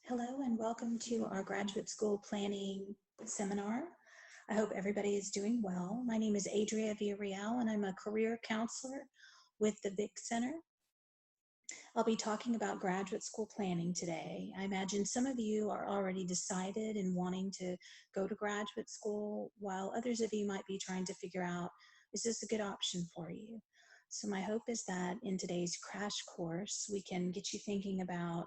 Hello and welcome to our graduate school planning seminar. I hope everybody is doing well. My name is Adria Villarreal and I'm a career counselor with the Vick Center. I'll be talking about graduate school planning today. I imagine some of you are already decided and wanting to go to graduate school, while others of you might be trying to figure out, is this a good option for you? So my hope is that in today's crash course, we can get you thinking about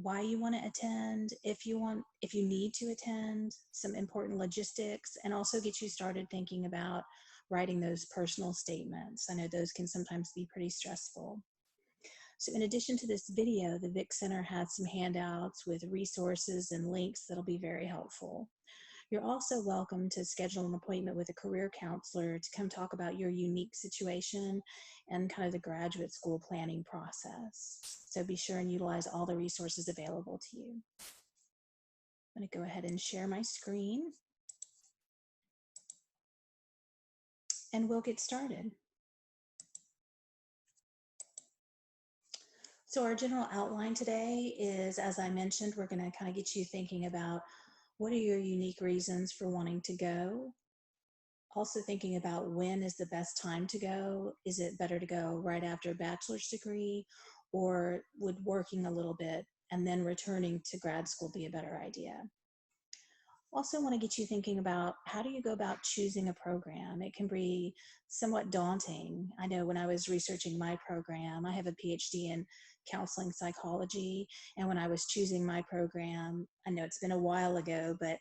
why you want to attend, if you need to attend, some important logistics, and also get you started thinking about writing those personal statements. I know those can sometimes be pretty stressful. So in addition to this video, the Vick Center has some handouts with resources and links that'll be very helpful. You're also welcome to schedule an appointment with a career counselor to come talk about your unique situation and kind of the graduate school planning process. So be sure and utilize all the resources available to you. I'm going to go ahead and share my screen and we'll get started. So our general outline today is, as I mentioned, we're going to kind of get you thinking about what are your unique reasons for wanting to go. Also thinking about when is the best time to go. Is it better to go right after a bachelor's degree, or would working a little bit and then returning to grad school be a better idea? Also want to get you thinking about how do you go about choosing a program? It can be somewhat daunting. I know when I was researching my program, I have a PhD in counseling psychology, and when I was choosing my program, I know it's been a while ago, but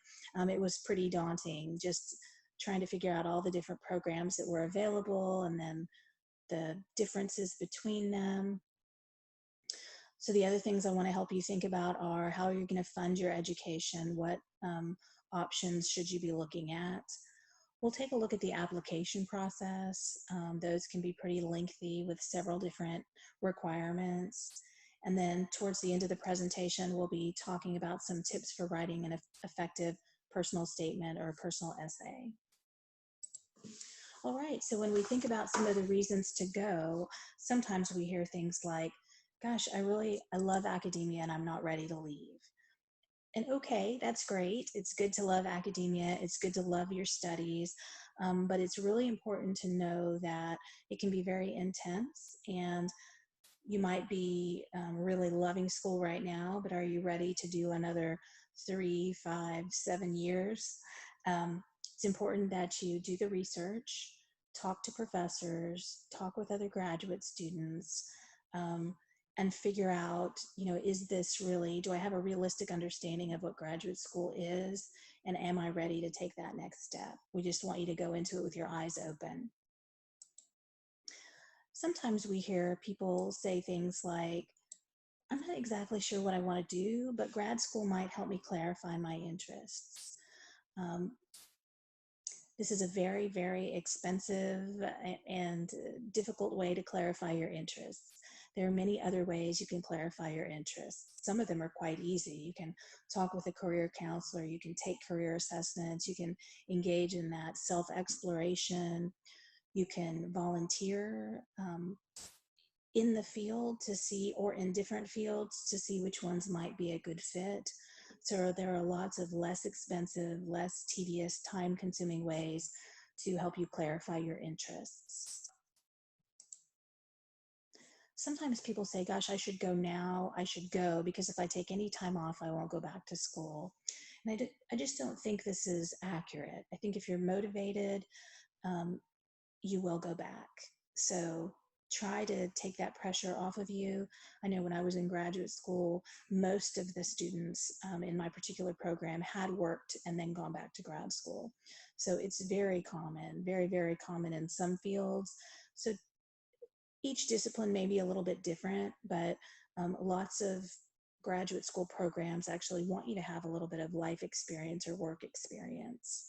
it was pretty daunting, just trying to figure out all the different programs that were available and then the differences between them. So the other things I want to help you think about are how you're going to fund your education, what options should you be looking at. We'll take a look at the application process. Those can be pretty lengthy with several different requirements. And then towards the end of the presentation, we'll be talking about some tips for writing an effective personal statement or a personal essay. All right, so when we think about some of the reasons to go, sometimes we hear things like, gosh, I love academia and I'm not ready to leave. And okay, that's great. It's good to love academia. It's good to love your studies. But it's really important to know that it can be very intense, and you might be really loving school right now, but are you ready to do another 3, 5, 7 years? It's important that you do the research, talk to professors, talk with other graduate students, and figure out, is this really, do I have a realistic understanding of what graduate school is? And am I ready to take that next step? We just want you to go into it with your eyes open. Sometimes we hear people say things like, I'm not exactly sure what I want to do, but grad school might help me clarify my interests. This is a very, very expensive and difficult way to clarify your interests. There are many other ways you can clarify your interests. Some of them are quite easy. You can talk with a career counselor, you can take career assessments, you can engage in that self-exploration, you can volunteer in the field to see, or in different fields to see which ones might be a good fit. So there are lots of less expensive, less tedious, time-consuming ways to help you clarify your interests. Sometimes people say, gosh, I should go now, I should go, because if I take any time off, I won't go back to school. And I just don't think this is accurate. I think if you're motivated, you will go back. So try to take that pressure off of you. I know when I was in graduate school, most of the students in my particular program had worked and then gone back to grad school. So it's very common, very, very common in some fields. So each discipline may be a little bit different, but lots of graduate school programs actually want you to have a little bit of life experience or work experience.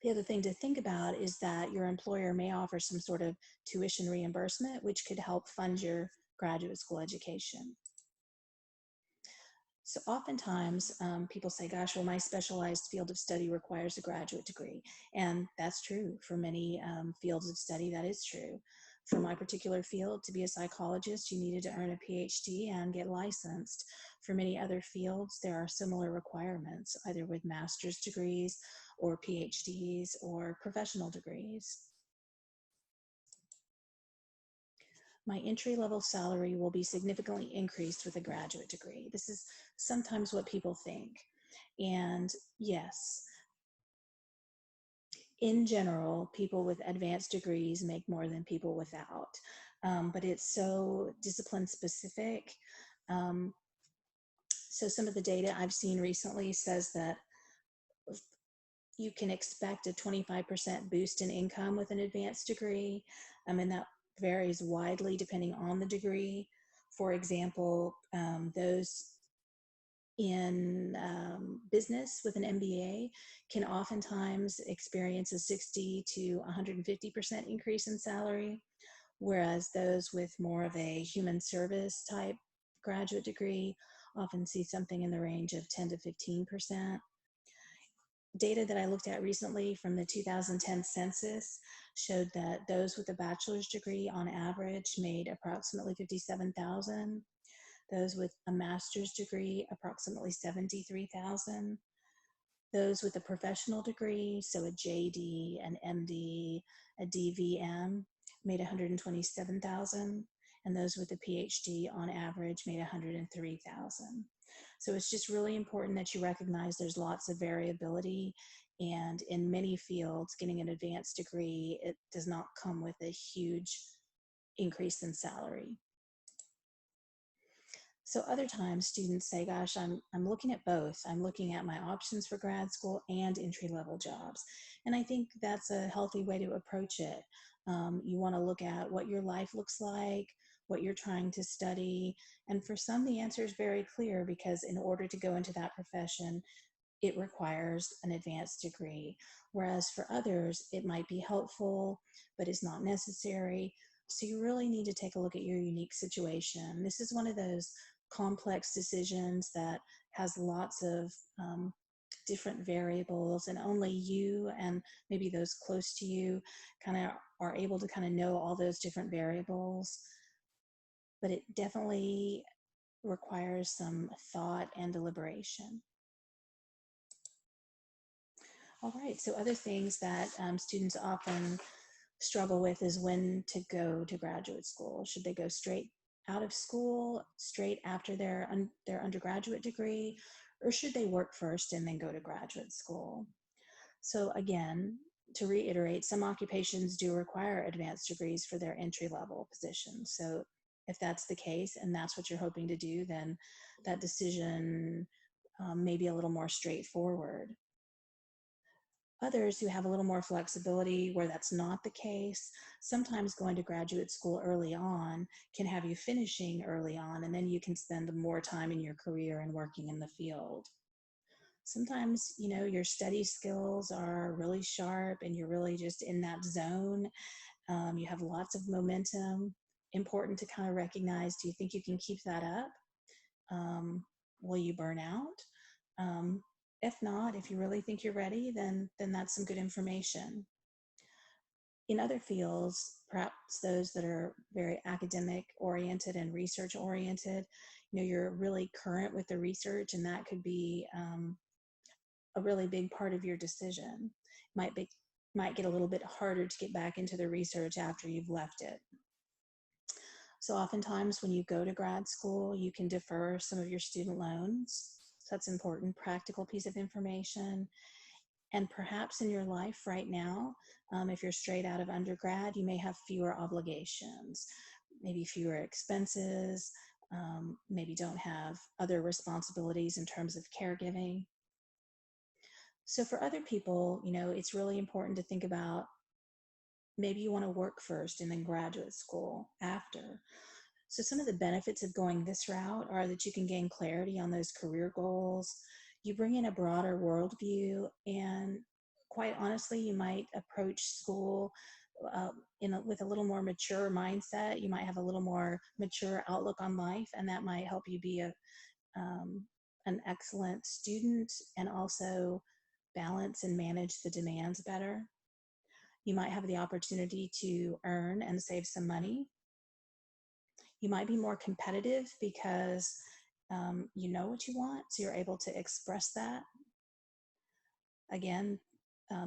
The other thing to think about is that your employer may offer some sort of tuition reimbursement, which could help fund your graduate school education. So oftentimes people say, gosh, well, my specialized field of study requires a graduate degree. And that's true for many fields of study, that is true. For my particular field, to be a psychologist, you needed to earn a PhD and get licensed. For many other fields, there are similar requirements, either with master's degrees or PhDs or professional degrees. My entry-level salary will be significantly increased with a graduate degree. This is sometimes what people think. And yes, in general, people with advanced degrees make more than people without. But it's so discipline specific. So some of the data I've seen recently says that you can expect a 25% boost in income with an advanced degree. And that varies widely depending on the degree. For example, those in business with an MBA can oftentimes experience a 60 to 150% increase in salary, whereas those with more of a human service type graduate degree often see something in the range of 10 to 15%. Data that I looked at recently from the 2010 census showed that those with a bachelor's degree on average made approximately $57,000. Those with a master's degree, approximately $73,000. Those with a professional degree, so a JD, an MD, a DVM, made $127,000. And those with a PhD on average made $103,000. So it's just really important that you recognize there's lots of variability, and in many fields, getting an advanced degree, it does not come with a huge increase in salary. So other times students say, gosh, I'm looking at both. I'm looking at my options for grad school and entry-level jobs. And I think that's a healthy way to approach it. You want to look at what your life looks like, what you're trying to study. And for some, the answer is very clear, because in order to go into that profession, it requires an advanced degree. Whereas for others, it might be helpful, but it's not necessary. So you really need to take a look at your unique situation. This is one of those complex decisions that has lots of different variables, and only you and maybe those close to you kind of are able to kind of know all those different variables. But it definitely requires some thought and deliberation. All right, so other things that students often struggle with is when to go to graduate school. Should they go straight out of school, straight after their undergraduate degree, or should they work first and then go to graduate school? So again, to reiterate, some occupations do require advanced degrees for their entry-level positions. So if that's the case and that's what you're hoping to do, then that decision may be a little more straightforward. Others who have a little more flexibility where that's not the case, sometimes going to graduate school early on can have you finishing early on, and then you can spend more time in your career and working in the field. Sometimes, you know, your study skills are really sharp and you're really just in that zone. You have lots of momentum. Important to kind of recognize, do you think you can keep that up? Will you burn out? If not, if you really think you're ready, then that's some good information. In other fields, perhaps those that are very academic oriented and research oriented, you know, you're really current with the research, and that could be a really big part of your decision. Might get a little bit harder to get back into the research after you've left it. So oftentimes when you go to grad school, you can defer some of your student loans. So that's an important practical piece of information. And perhaps in your life right now, if you're straight out of undergrad, you may have fewer obligations, maybe fewer expenses, maybe don't have other responsibilities in terms of caregiving. So for other people, you know, it's really important to think about, maybe you want to work first and then graduate school after. So some of the benefits of going this route are that you can gain clarity on those career goals. You bring in a broader worldview, and quite honestly, you might approach school with a little more mature mindset. You might have a little more mature outlook on life, and that might help you be an excellent student and also balance and manage the demands better. You might have the opportunity to earn and save some money. You might be more competitive because you know what you want, so you're able to express that. Again,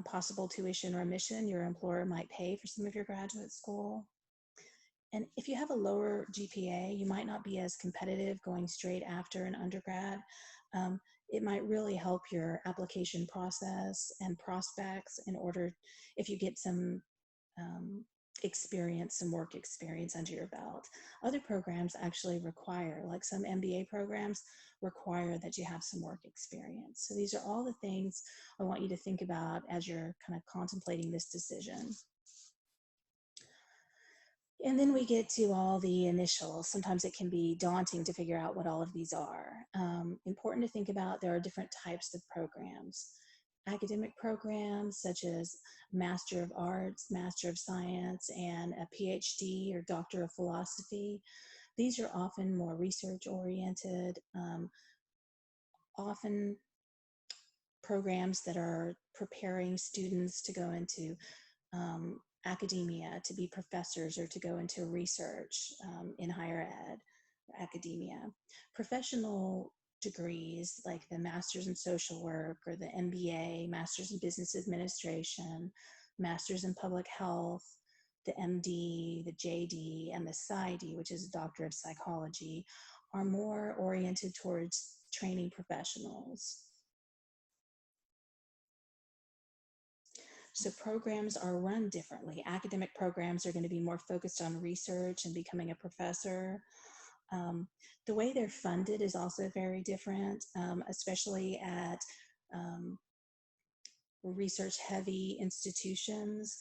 possible tuition remission, your employer might pay for some of your graduate school. And if you have a lower GPA, you might not be as competitive going straight after an undergrad. It might really help your application process and prospects in order, if you get some experience, some work experience under your belt. Other programs actually require, like some MBA programs, require that you have some work experience. So these are all the things I want you to think about as you're kind of contemplating this decision. And then we get to all the initials. Sometimes it can be daunting to figure out what all of these are. Important to think about, there are different types of programs. Academic programs such as Master of Arts, Master of Science, and a PhD or Doctor of Philosophy. These are often more research oriented, often programs that are preparing students to go into academia, to be professors, or to go into research in higher ed or academia. Professional degrees like the Master's in Social Work or the MBA, Master's in Business Administration, Master's in Public Health, the MD, the JD, and the PsyD, which is a Doctor of Psychology, are more oriented towards training professionals. So programs are run differently. Academic programs are going to be more focused on research and becoming a professor. The way they're funded is also very different, especially at research-heavy institutions.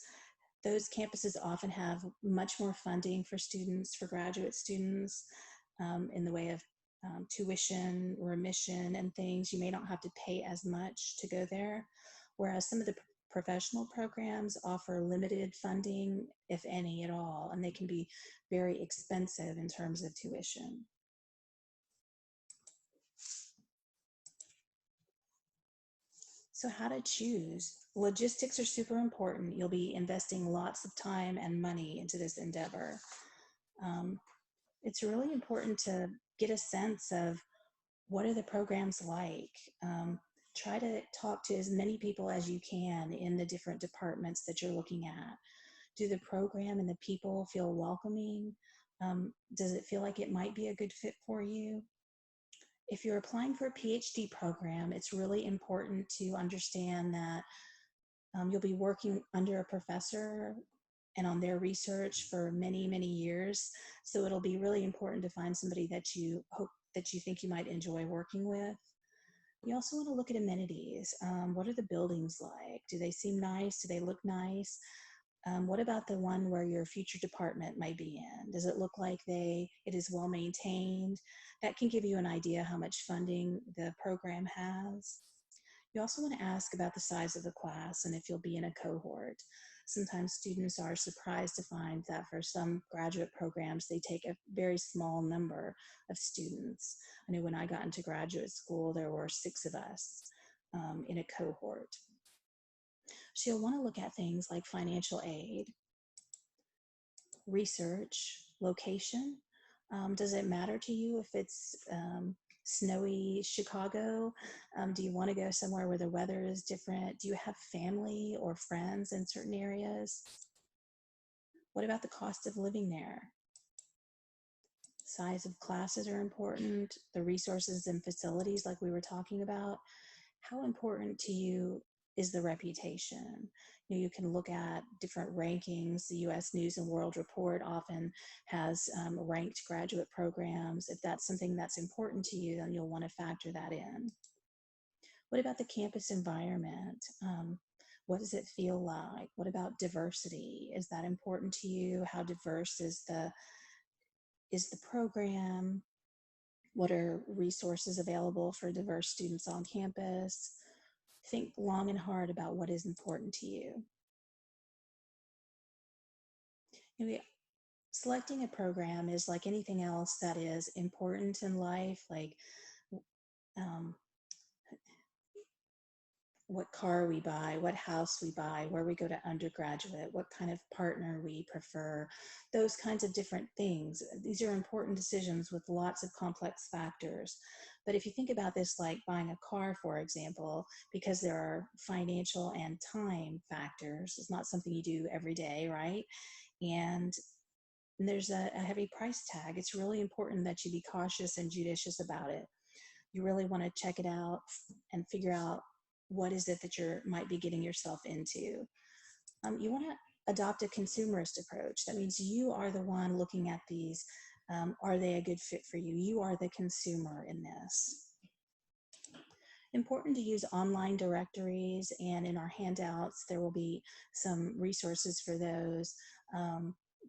Those campuses often have much more funding for students, for graduate students, in the way of tuition, remission, and things. You may not have to pay as much to go there, whereas some of the professional programs offer limited funding, if any at all, and they can be very expensive in terms of tuition. So how to choose? Logistics are super important. You'll be investing lots of time and money into this endeavor. It's really important to get a sense of what are the programs like. Try to talk to as many people as you can in the different departments that you're looking at. Do the program and the people feel welcoming? Does it feel like it might be a good fit for you? If you're applying for a PhD program, it's really important to understand that you'll be working under a professor and on their research for many, many years. So it'll be really important to find somebody that you think you might enjoy working with. You also want to look at amenities. What are the buildings like? Do they seem nice? Do they look nice? What about the one where your future department might be in? Does it look like it is well maintained? That can give you an idea how much funding the program has. You also want to ask about the size of the class and if you'll be in a cohort. Sometimes students are surprised to find that for some graduate programs, they take a very small number of students. I know when I got into graduate school, there were 6 of us in a cohort. So you'll want to look at things like financial aid, research, location. Does it matter to you if it's snowy Chicago? Do you want to go somewhere where the weather is different? Do you have family or friends in certain areas? What about the cost of living there? Size of classes are important. The resources and facilities like we were talking about. How important to you is the reputation? You can look at different rankings. The U.S. News and World Report often has ranked graduate programs. If that's something that's important to you, then you'll want to factor that in. What about the campus environment? What does it feel like? What about diversity? Is that important to you? How diverse is the program? What are resources available for diverse students on campus? Think long and hard about what is important to you. Selecting a program is like anything else that is important in life, like what car we buy, what house we buy, where we go to undergraduate, what kind of partner we prefer, those kinds of different things. These are important decisions with lots of complex factors. But if you think about this like buying a car, for example, because there are financial and time factors, it's not something you do every day, right? And there's a heavy price tag. It's really important that you be cautious and judicious about it. You really want to check it out and figure out what is it that you might be getting yourself into. You want to adopt a consumerist approach. That means you are the one looking at these. Are they a good fit for you? You are the consumer in this. Important to use online directories, and in our handouts there will be some resources for those.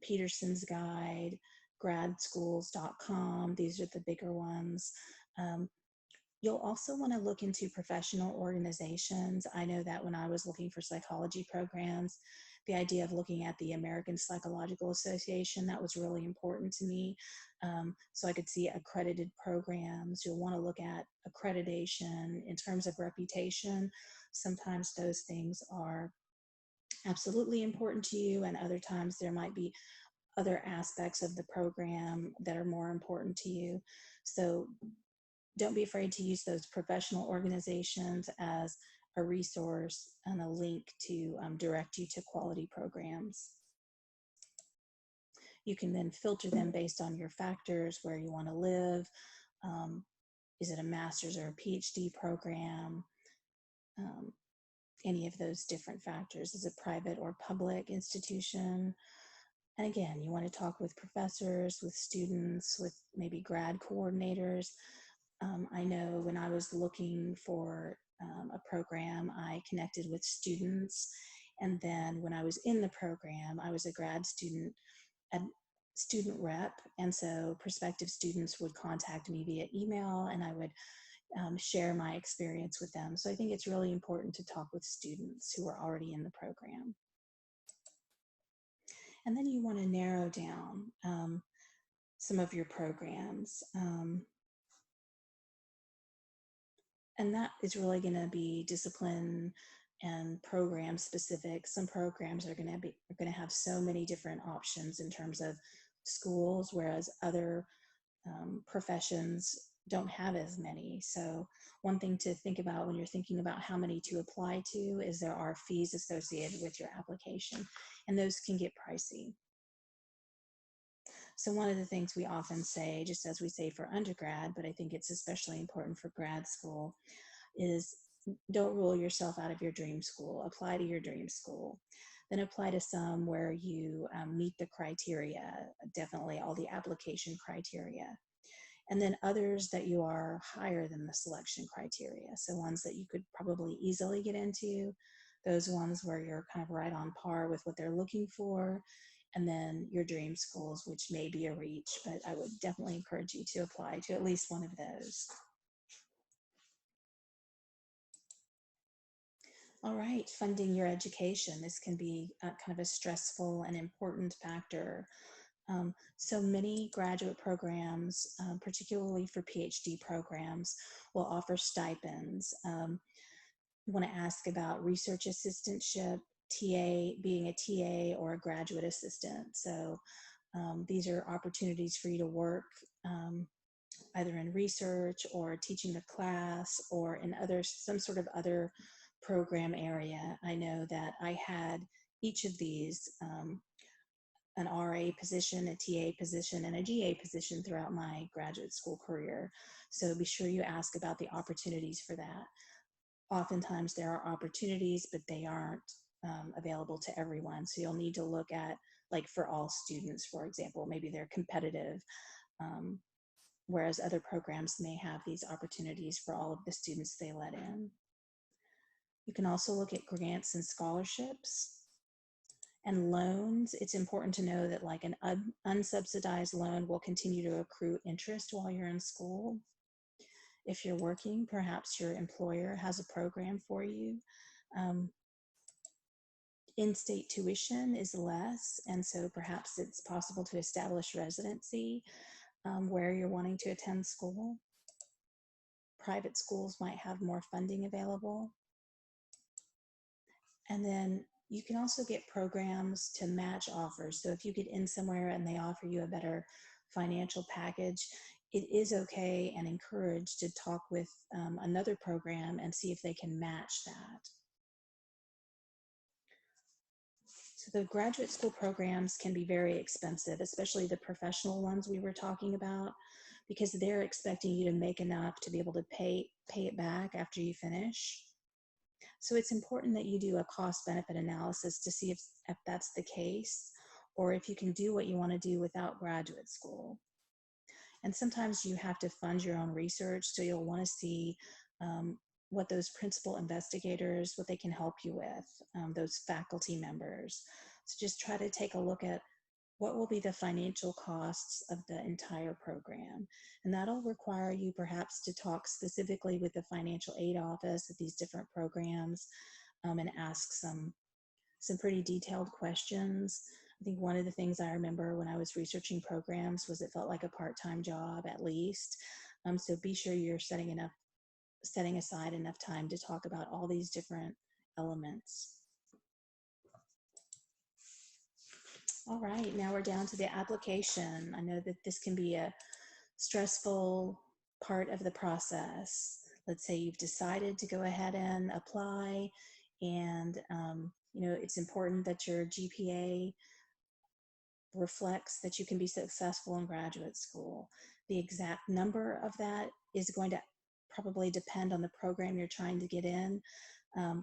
Peterson's Guide, gradschools.com, these are the bigger ones. You'll also want to look into professional organizations. I know that when I was looking for psychology programs, the idea of looking at the American Psychological Association, that was really important to me. So I could see accredited programs. You'll want to look at accreditation in terms of reputation. Sometimes those things are absolutely important to you, and other times there might be other aspects of the program that are more important to you. So don't be afraid to use those professional organizations as a resource and a link to direct you to quality programs. You can then filter them based on your factors, where you want to live. Is it a master's or a PhD program? Any of those different factors. Is it private or public institution? And again, you want to talk with professors, with students, with maybe grad coordinators. I know when I was looking for a program, I connected with students. And then when I was in the program, I was a grad student, a student rep. And so prospective students would contact me via email, and I would share my experience with them. So I think it's really important to talk with students who are already in the program. And then you want to narrow down some of your programs. And that is really going to be discipline and program specific. Some programs are going to have so many different options in terms of schools, whereas other professions don't have as many. So one thing to think about when you're thinking about how many to apply to is there are fees associated with your application, and those can get pricey. So one of the things we often say, just as we say for undergrad, but I think it's especially important for grad school, is don't rule yourself out of your dream school. Apply to your dream school. Then apply to some where you meet the criteria, definitely all the application criteria. And then others that you are higher than the selection criteria. So ones that you could probably easily get into, those ones where you're kind of right on par with what they're looking for, and then your dream schools, which may be a reach, but I would definitely encourage you to apply to at least one of those. All right, funding your education. This can be kind of a stressful and important factor. So many graduate programs, particularly for PhD programs, will offer stipends. You want to ask about research assistantship, TA, being a TA or a graduate assistant. So these are opportunities for you to work either in research or teaching a class or in some sort of other program area. I know that I had each of these, an RA position, a TA position, and a GA position throughout my graduate school career. So be sure you ask about the opportunities for that. Oftentimes there are opportunities, but they aren't available to everyone. So you'll need to look at, like for all students, for example, maybe they're competitive, whereas other programs may have these opportunities for all of the students they let in. You can also look at grants and scholarships and loans. It's important to know that like an unsubsidized loan will continue to accrue interest while you're in school. If you're working, perhaps your employer has a program for you. In-state tuition is less, and so perhaps it's possible to establish residency where you're wanting to attend school. Private schools might have more funding available. And then you can also get programs to match offers. So if you get in somewhere and they offer you a better financial package, it is okay and encouraged to talk with another program and see if they can match that. So the graduate school programs can be very expensive, especially the professional ones we were talking about, because they're expecting you to make enough to be able to pay it back after you finish. So it's important that you do a cost benefit analysis to see if that's the case, or if you can do what you want to do without graduate school. And sometimes you have to fund your own research, so you'll want to see what those principal investigators, what they can help you with, those faculty members. So just try to take a look at what will be the financial costs of the entire program. And that'll require you perhaps to talk specifically with the financial aid office at these different programs, and ask some pretty detailed questions. I think one of the things I remember when I was researching programs was it felt like a part-time job at least. So be sure you're setting aside enough time to talk about all these different elements. All right, now we're down to the application. I know that this can be a stressful part of the process. Let's say you've decided to go ahead and apply, and it's important that your GPA reflects that you can be successful in graduate school. The exact number of that is going to probably depend on the program you're trying to get in.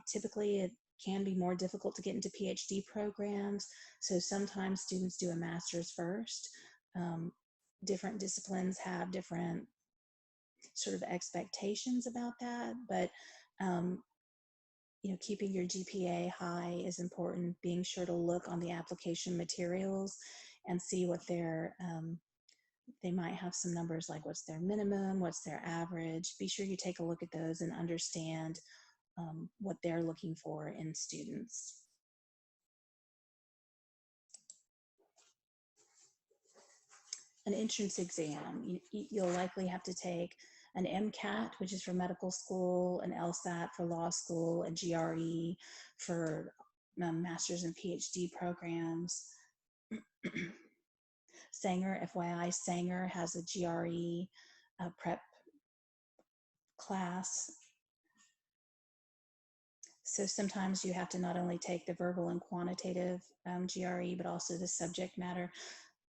Typically, it can be more difficult to get into PhD programs, so sometimes students do a master's first. Different disciplines have different sort of expectations about that, but keeping your GPA high is important. Being sure to look on the application materials and see what they might have some numbers like what's their minimum, what's their average. Be sure you take a look at those and understand what they're looking for in students. An entrance exam. You'll likely have to take an MCAT, which is for medical school, an LSAT for law school, a GRE for master's and PhD programs. Sanger, FYI, Sanger has a GRE prep class. So sometimes you have to not only take the verbal and quantitative GRE, but also the subject matter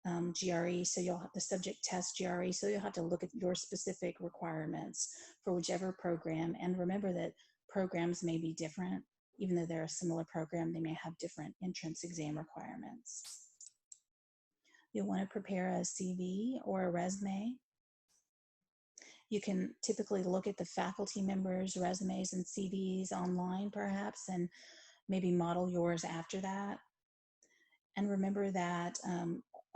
GRE. So you'll have the subject test GRE. So you'll have to look at your specific requirements for whichever program. And remember that programs may be different. Even though they're a similar program, they may have different entrance exam requirements. You'll want to prepare a CV or a resume. You can typically look at the faculty members' resumes and CVs online perhaps, and maybe model yours after that. And remember that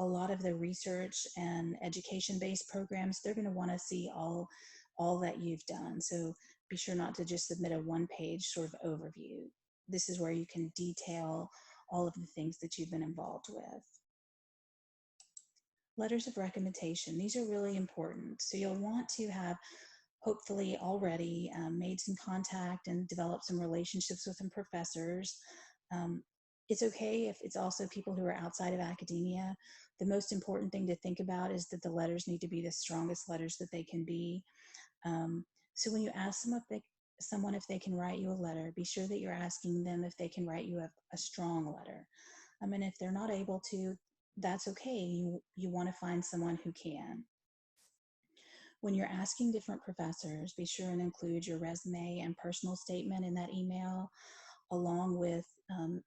a lot of the research and education-based programs, they're going to want to see all that you've done. So be sure not to just submit a one-page sort of overview. This is where you can detail all of the things that you've been involved with. Letters of recommendation, these are really important. So you'll want to have hopefully already made some contact and developed some relationships with some professors. It's okay if it's also people who are outside of academia. The most important thing to think about is that the letters need to be the strongest letters that they can be. So when you ask someone if they can write you a letter, be sure that you're asking them if they can write you a strong letter. And if they're not able to, that's okay. You want to find someone who can. When you're asking different professors, be sure and include your resume and personal statement in that email, along with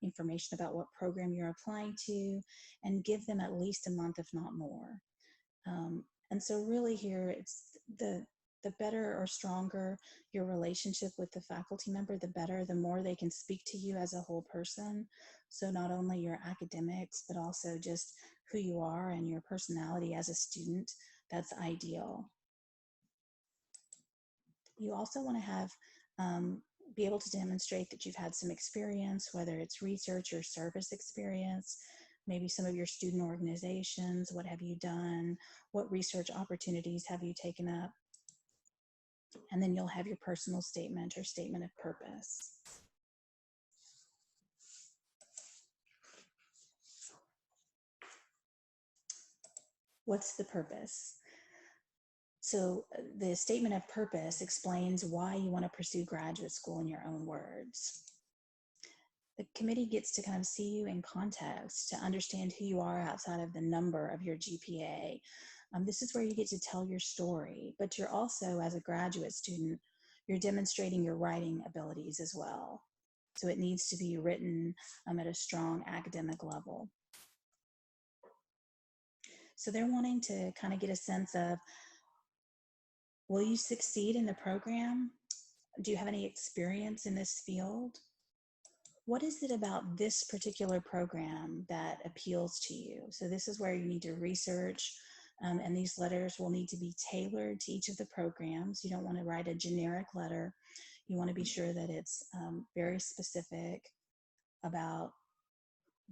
information about what program you're applying to, and give them at least a month, if not more. And so really here, it's the better or stronger your relationship with the faculty member, the better, the more they can speak to you as a whole person. So not only your academics, but also just who you are and your personality as a student. That's ideal. You also want to have be able to demonstrate that you've had some experience, whether it's research or service experience, maybe some of your student organizations. What have you done? What research opportunities have you taken up? And then you'll have your personal statement or statement of purpose. What's the purpose? So the statement of purpose explains why you want to pursue graduate school in your own words. The committee gets to kind of see you in context, to understand who you are outside of the number of your GPA. This is where you get to tell your story, but you're also, as a graduate student, you're demonstrating your writing abilities as well. So it needs to be written at a strong academic level. So they're wanting to kind of get a sense of, will you succeed in the program? Do you have any experience in this field? What is it about this particular program that appeals to you? So this is where you need to research, and these letters will need to be tailored to each of the programs. You don't want to write a generic letter. You want to be sure that it's very specific about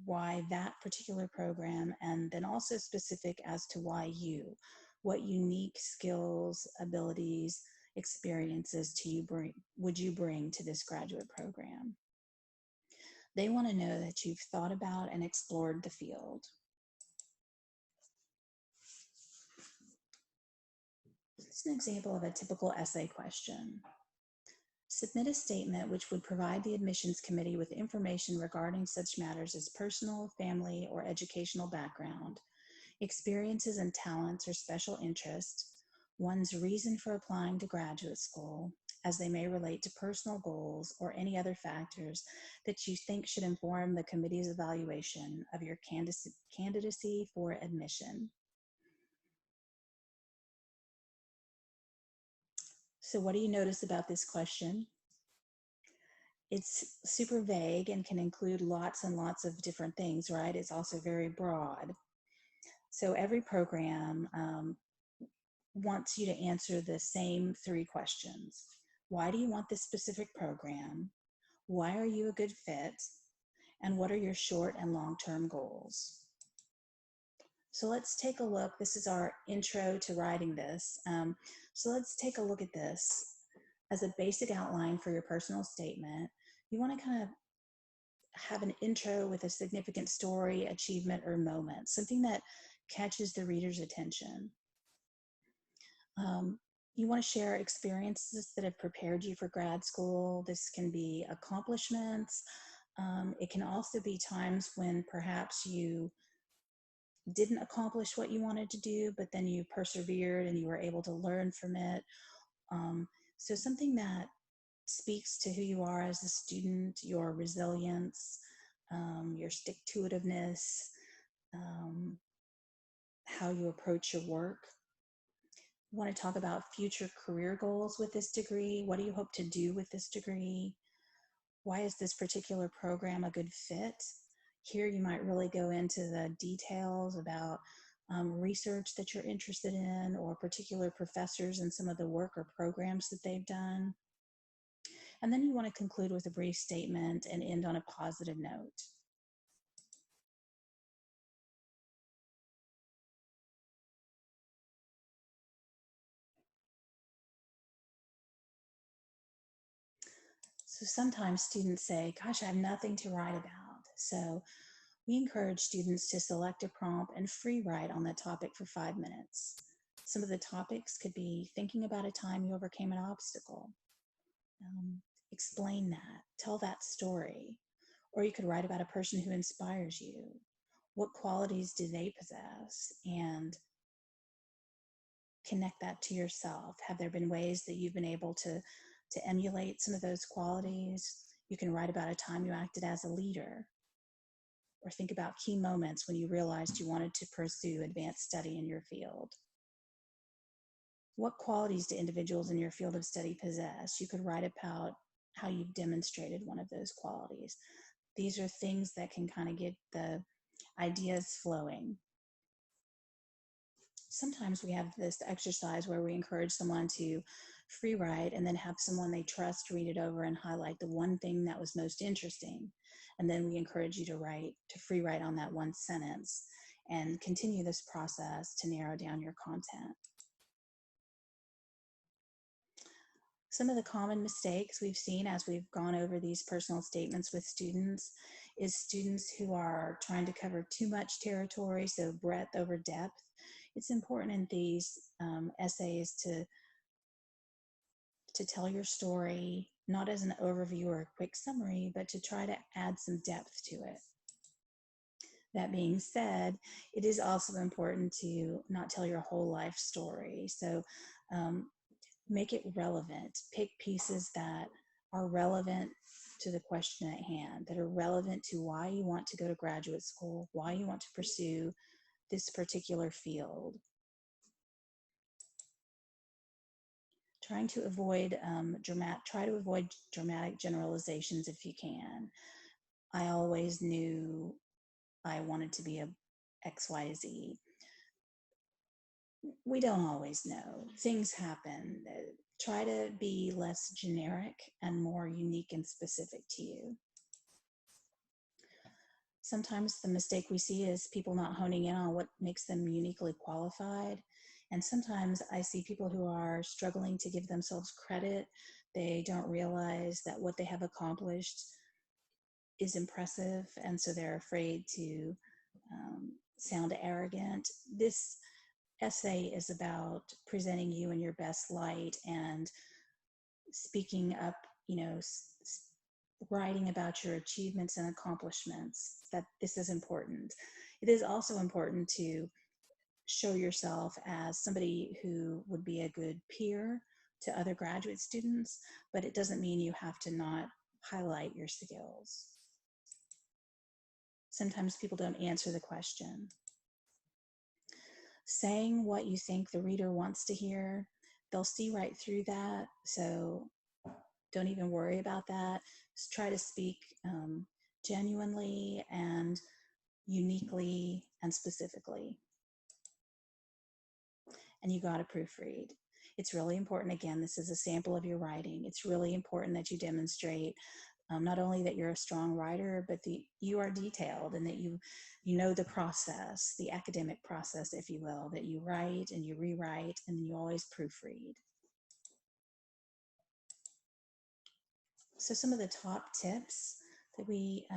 why that particular program, and then also specific as to why you, what unique skills, abilities, experiences would you bring to this graduate program. They want to know that you've thought about and explored the field. This is an example of a typical essay question. Submit a statement which would provide the admissions committee with information regarding such matters as personal, family, or educational background, experiences and talents or special interest, one's reason for applying to graduate school, as they may relate to personal goals or any other factors that you think should inform the committee's evaluation of your candidacy for admission. So what do you notice about this question? It's super vague and can include lots and lots of different things, right? It's also very broad. So every program wants you to answer the same 3 questions. Why do you want this specific program? Why are you a good fit? And what are your short and long-term goals? So let's take a look. This is our intro to writing this. So let's take a look at this as a basic outline for your personal statement. You want to kind of have an intro with a significant story, achievement, or moment, something that catches the reader's attention. You want to share experiences that have prepared you for grad school. This can be accomplishments. It can also be times when perhaps you didn't accomplish what you wanted to do, but then you persevered and you were able to learn from it. So something that speaks to who you are as a student, your resilience, your stick-to-itiveness, how you approach your work. You want to talk about future career goals with this degree. What do you hope to do with this degree? Why is this particular program a good fit? Here you might really go into the details about research that you're interested in, or particular professors and some of the work or programs that they've done. And then you want to conclude with a brief statement and end on a positive note. So sometimes students say, gosh, I have nothing to write about. So we encourage students to select a prompt and free write on that topic for 5 minutes. Some of the topics could be thinking about a time you overcame an obstacle. Explain that, tell that story. Or you could write about a person who inspires you. What qualities do they possess? And connect that to yourself. Have there been ways that you've been able to emulate some of those qualities? You can write about a time you acted as a leader, or think about key moments when you realized you wanted to pursue advanced study in your field. What qualities do individuals in your field of study possess? You could write about how you've demonstrated one of those qualities. These are things that can kind of get the ideas flowing. Sometimes we have this exercise where we encourage someone to free write and then have someone they trust read it over and highlight the one thing that was most interesting. And then we encourage you to free write on that one sentence and continue this process to narrow down your content. Some of the common mistakes we've seen as we've gone over these personal statements with students is students who are trying to cover too much territory, so breadth over depth. It's important in these essays to tell your story, not as an overview or a quick summary, but to try to add some depth to it. That being said, it is also important to not tell your whole life story. So make it relevant. Pick pieces that are relevant to the question at hand, that are relevant to why you want to go to graduate school, why you want to pursue this particular field. Try to avoid dramatic generalizations if you can. I always knew I wanted to be a XYZ. We don't always know. Things happen. Try to be less generic and more unique and specific to you. Sometimes the mistake we see is people not honing in on what makes them uniquely qualified. And sometimes I see people who are struggling to give themselves credit. They don't realize that what they have accomplished is impressive, and so they're afraid to sound arrogant. This essay is about presenting you in your best light and speaking up, writing about your achievements and accomplishments, that this is important. It is also important to show yourself as somebody who would be a good peer to other graduate students, but it doesn't mean you have to not highlight your skills. Sometimes people don't answer the question. Saying what you think the reader wants to hear, they'll see right through that, so don't even worry about that. Just try to speak genuinely and uniquely and specifically. And you got to proofread. It's really important. Again, this is a sample of your writing. It's really important that you demonstrate not only that you're a strong writer, but you are detailed and that you know the process, the academic process, if you will, that you write and you rewrite and you always proofread. So some of the top tips that we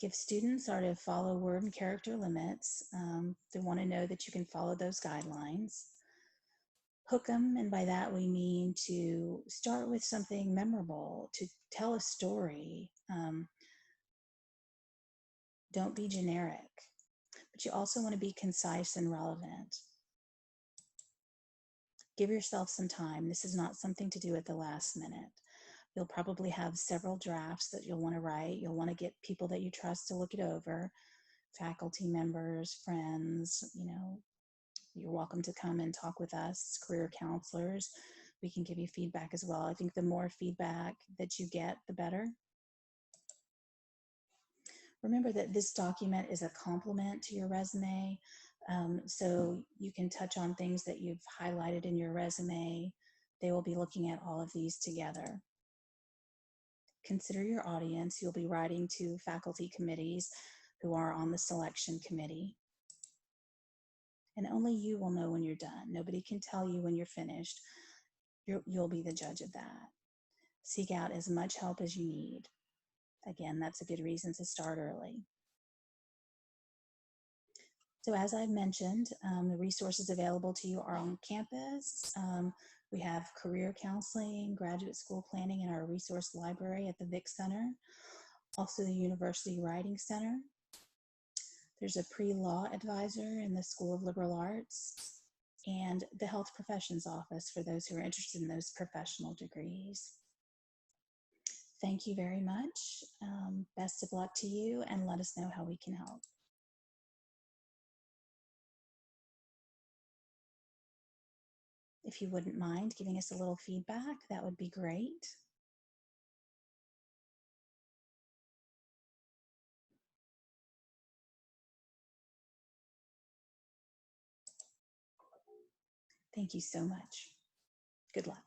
give students are to follow word and character limits. They want to know that you can follow those guidelines. Hook them, and by that we mean to start with something memorable, to tell a story. Don't be generic, but you also want to be concise and relevant. Give yourself some time. This is not something to do at the last minute. You'll probably have several drafts that you'll want to write. You'll want to get people that you trust to look it over, faculty members, friends. You're welcome to come and talk with us, career counselors. We can give you feedback as well. I think the more feedback that you get, the better. Remember that this document is a complement to your resume, so you can touch on things that you've highlighted in your resume. They will be looking at all of these together. Consider your audience. You'll be writing to faculty committees who are on the selection committee. And only you will know when you're done. Nobody can tell you when you're finished. You'll be the judge of that. Seek out as much help as you need. Again, that's a good reason to start early. So as I've mentioned, the resources available to you are on campus. We have career counseling, graduate school planning in our resource library at the Vick Center, also the University Writing Center. There's a pre-law advisor in the School of Liberal Arts, and the Health Professions Office for those who are interested in those professional degrees. Thank you very much. Best of luck to you, and let us know how we can help. If you wouldn't mind giving us a little feedback, that would be great. Thank you so much. Good luck.